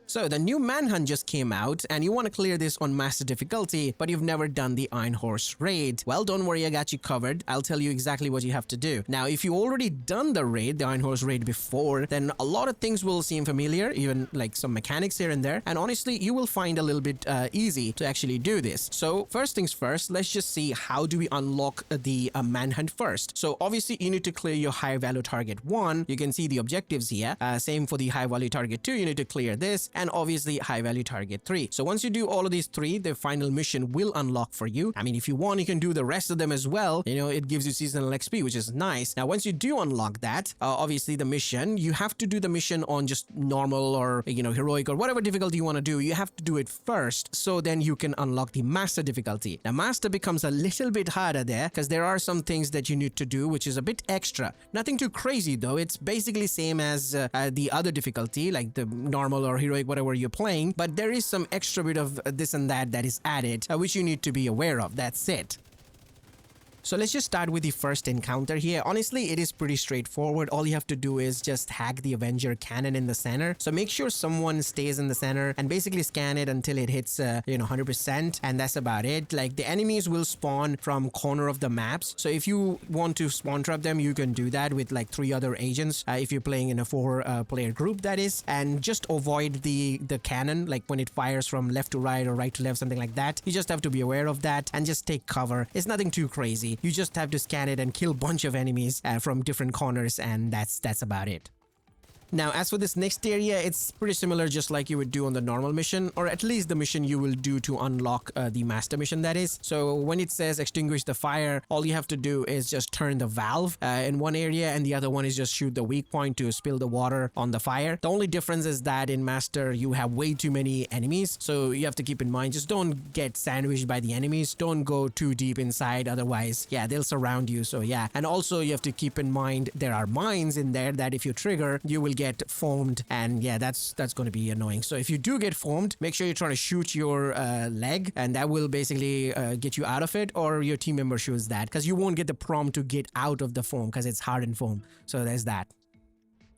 So the new Manhunt just came out and you want to clear this on master difficulty, but you've never done the Iron Horse raid. Well, don't worry, I got you covered. I'll tell you exactly what you have to do. Now, if you already done the raid, the Iron Horse raid before, then a lot of things will seem familiar, even like some mechanics here and there. And honestly, you will find a little bit easy to actually do this. So first things first, let's just see how do we unlock the Manhunt first. So obviously you need to clear your high value target 1. You can see the objectives here. Same for the high value target 2, you need to clear this, and obviously high value target 3. So once you do all of these 3, the final mission will unlock for you. I mean, if you want, you can do the rest of them as well. You know, it gives you seasonal XP, which is nice. Now, once you do unlock that, obviously the mission, you have to do the mission on just normal or, you know, heroic or whatever difficulty you want to do. You have to do it first, so then you can unlock the master difficulty. Now, master becomes a little bit harder there because there are some things that you need to do, which is a bit extra. Nothing too crazy though. It's basically same as the other difficulty, like the normal or heroic, whatever you're playing, but there is some extra bit of this and that is added, which you need to be aware of. That's it. So let's just start with the first encounter here. Honestly, it is pretty straightforward. All you have to do is just hack the Avenger cannon in the center. So make sure someone stays in the center and basically scan it until it hits, 100%. And that's about it. Like, the enemies will spawn from corner of the maps. So if you want to spawn trap them, you can do that with like 3 other agents. If you're playing in a 4-player group, that is. And just avoid the cannon, like when it fires from left to right or right to left, something like that. You just have to be aware of that and just take cover. It's nothing too crazy. You just have to scan it and kill a bunch of enemies from different corners, and that's about it. Now, as for this next area, it's pretty similar, just like you would do on the normal mission, or at least the mission you will do to unlock the master mission, that is. So when it says extinguish the fire, all you have to do is just turn the valve in one area, and the other one is just shoot the weak point to spill the water on the fire. The only difference is that in master, you have way too many enemies, so you have to keep in mind, just don't get sandwiched by the enemies. Don't go too deep inside, otherwise, yeah, they'll surround you. So yeah, and also you have to keep in mind there are mines in there that if you trigger, you will get foamed, and yeah, that's going to be annoying. So if you do get foamed, make sure you're trying to shoot your leg, and that will basically get you out of it, or your team member shoots that, because you won't get the prompt to get out of the foam because it's hardened foam. So there's that.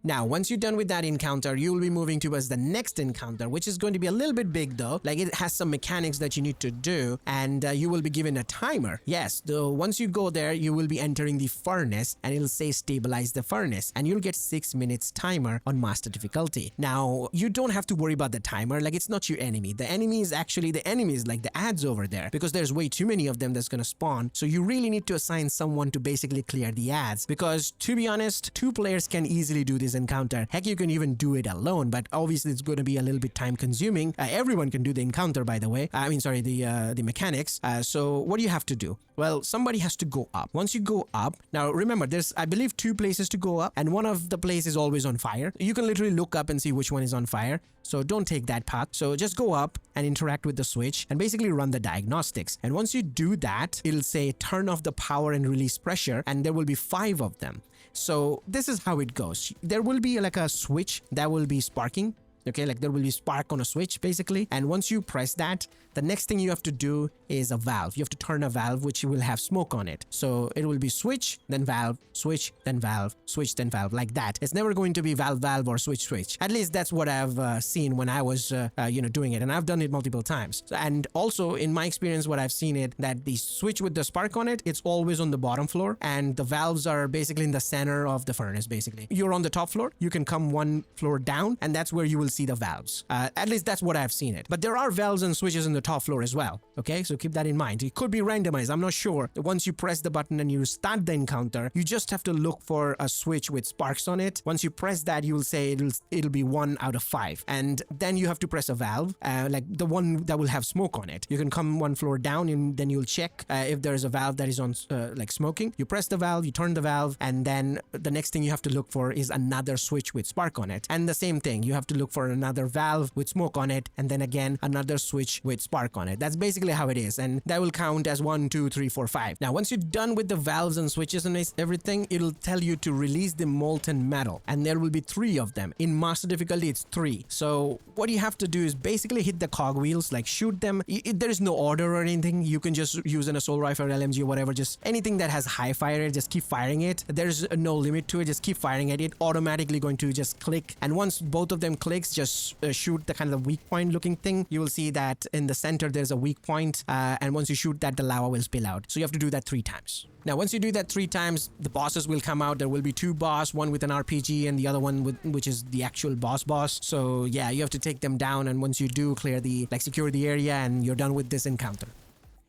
Now, once you're done with that encounter, you will be moving towards the next encounter, which is going to be a little bit big though. Like, it has some mechanics that you need to do, and you will be given a timer. Yes, once you go there, you will be entering the furnace, and it'll say stabilize the furnace, and you'll get 6 minutes timer on master difficulty. Now, you don't have to worry about the timer. Like, it's not your enemy. The enemy is actually the enemies, like the ads over there, because there's way too many of them that's going to spawn. So you really need to assign someone to basically clear the ads, because to be honest, 2 players can easily do this encounter. Heck, you can even do it alone, but obviously it's going to be a little bit time consuming. Everyone can do the encounter, by the way. The mechanics. So what do you have to do? Well, somebody has to go up. Once you go up, now remember, there's, I believe, 2 places to go up, and one of the places is always on fire. You can literally look up and see which one is on fire. So don't take that path. So just go up and interact with the switch and basically run the diagnostics. And once you do that, it'll say turn off the power and release pressure, and there will be 5 of them. So this is how it goes. There will be like a switch that will be sparking. Okay, like there will be spark on a switch basically, and once you press that, the next thing you have to do is a valve. You have to turn a valve which will have smoke on it. So it will be switch, then valve, switch, then valve, switch, then valve, like that. It's never going to be valve, valve, or switch, switch. At least that's what I've seen when I was doing it, and I've done it multiple times. And also in my experience, what I've seen it that the switch with the spark on it, it's always on the bottom floor, and the valves are basically in the center of the furnace. Basically, you're on the top floor, you can come 1 floor down, and that's where you will see the valves. At least that's what I've seen it. But there are valves and switches in the top floor as well. Okay, so keep that in mind. It could be randomized. I'm not sure. Once you press the button and you start the encounter, you just have to look for a switch with sparks on it. Once you press that, you will say it'll be 1 out of 5, and then you have to press a valve, like the one that will have smoke on it. You can come 1 floor down, and then you'll check if there's a valve that is on like smoking. You press the valve, you turn the valve, and then the next thing you have to look for is another switch with spark on it. And the same thing, you have to look for another valve with smoke on it, and then again another switch with spark on it. That's basically how it is, and that will count as 1, 2, 3, 4, 5. Now, once you're done with the valves and switches and everything, it'll tell you to release the molten metal, and there will be 3 of them. In master difficulty, it's 3. So what you have to do is basically hit the cogwheels, like shoot them. There is no order or anything. You can just use an assault rifle, LMG, or whatever, just anything that has high fire, just keep firing it. There's no limit to it, just keep firing it. It automatically going to just click, and once both of them clicks, let's just shoot the kind of weak point looking thing. You will see that in the center there's a weak point, and once you shoot that, the lava will spill out. So you have to do that 3 times. Now, once you do that 3 times, the bosses will come out. There will be 2 boss, one with an RPG and the other one which is the actual boss. So yeah, you have to take them down, and once you do, secure the area, and you're done with this encounter.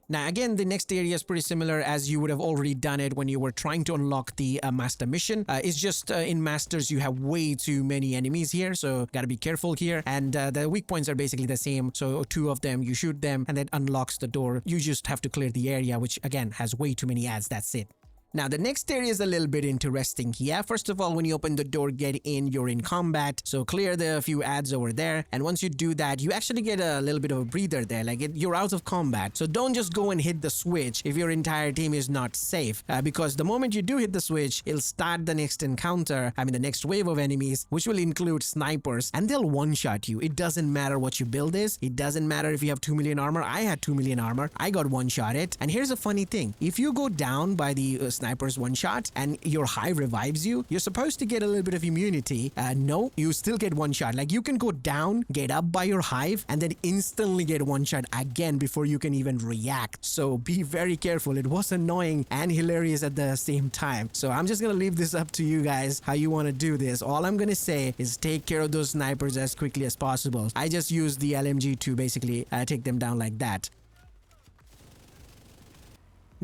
Now again, the next area is pretty similar as you would have already done it when you were trying to unlock the master mission. It's just in masters you have way too many enemies here, so gotta be careful here. And the weak points are basically the same, so 2 of them, you shoot them and that unlocks the door. You just have to clear the area, which again has way too many ads. That's it. Now, the next area is a little bit interesting here. First of all, when you open the door, get in, you're in combat. So clear the few ads over there. And once you do that, you actually get a little bit of a breather there. You're out of combat. So don't just go and hit the switch if your entire team is not safe. Because the moment you do hit the switch, it'll start the next encounter. The next wave of enemies, which will include snipers. And they'll one-shot you. It doesn't matter what your build is. It doesn't matter if you have 2 million armor. I had 2 million armor. I got one-shotted. And here's a funny thing. If you go down by the sniper's one shot and your hive revives you, you're supposed to get a little bit of immunity. No, you still get one shot. You can go down, get up by your hive, and then instantly get one shot again before you can even react. So be very careful. It was annoying and hilarious at the same time. So I'm just gonna leave this up to you guys how you want to do this. All I'm gonna say is take care of those snipers as quickly as possible. I just used the LMG to basically take them down like that.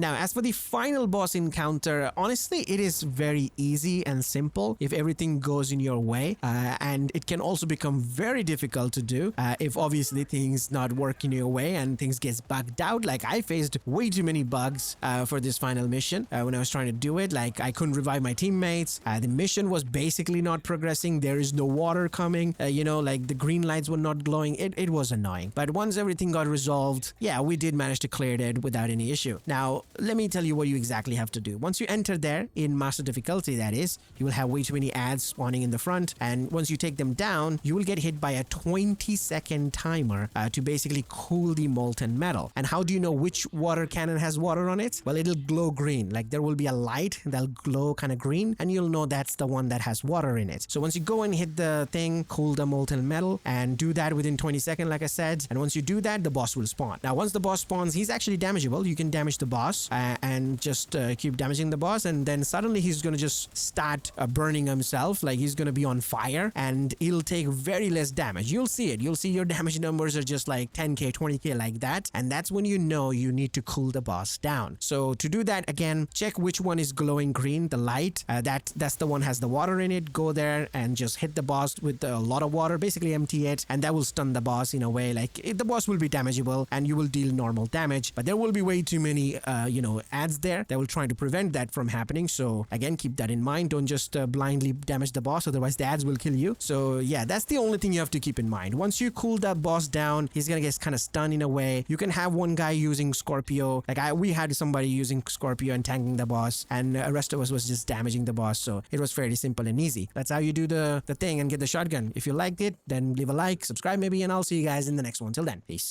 Now, as for the final boss encounter, honestly, it is very easy and simple if everything goes in your way. And it can also become very difficult to do if obviously things not work in your way and things gets bugged out. I faced way too many bugs for this final mission when I was trying to do it. I couldn't revive my teammates. The mission was basically not progressing. There is no water coming. The green lights were not glowing. It was annoying. But once everything got resolved, yeah, we did manage to clear it without any issue. Now, let me tell you what you exactly have to do. Once you enter there, in master difficulty that is, you will have way too many ads spawning in the front, and once you take them down, you will get hit by a 20-second timer to basically cool the molten metal. And how do you know which water cannon has water on it? Well, it'll glow green. There will be a light that'll glow kind of green, and you'll know that's the one that has water in it. So once you go and hit the thing, cool the molten metal, and do that within 20 seconds, like I said, and once you do that, the boss will spawn. Now, once the boss spawns, he's actually damageable. You can damage the boss, and just keep damaging the boss, and then suddenly he's gonna just start burning himself. He's gonna be on fire, and he'll take very less damage. You'll see it. You'll see your damage numbers are just 10k, 20k like that, and that's when you know you need to cool the boss down. So to do that, again, check which one is glowing green, the light. That's the one has the water in it. Go there and just hit the boss with a lot of water, basically empty it, and that will stun the boss in a way. The boss will be damageable, and you will deal normal damage, but there will be way too many ads there that will try to prevent that from happening. So again, keep that in mind. Don't just blindly damage the boss, otherwise the ads will kill you. So yeah, that's the only thing you have to keep in mind. Once you cool that boss down, he's gonna get kind of stunned in a way. You can have one guy using Scorpio. We had somebody using Scorpio and tanking the boss, and the rest of us was just damaging the boss. So it was fairly simple and easy. That's how you do the thing and get the shotgun. If you liked it, then leave a like, subscribe maybe, and I'll see you guys in the next one. Till then, peace.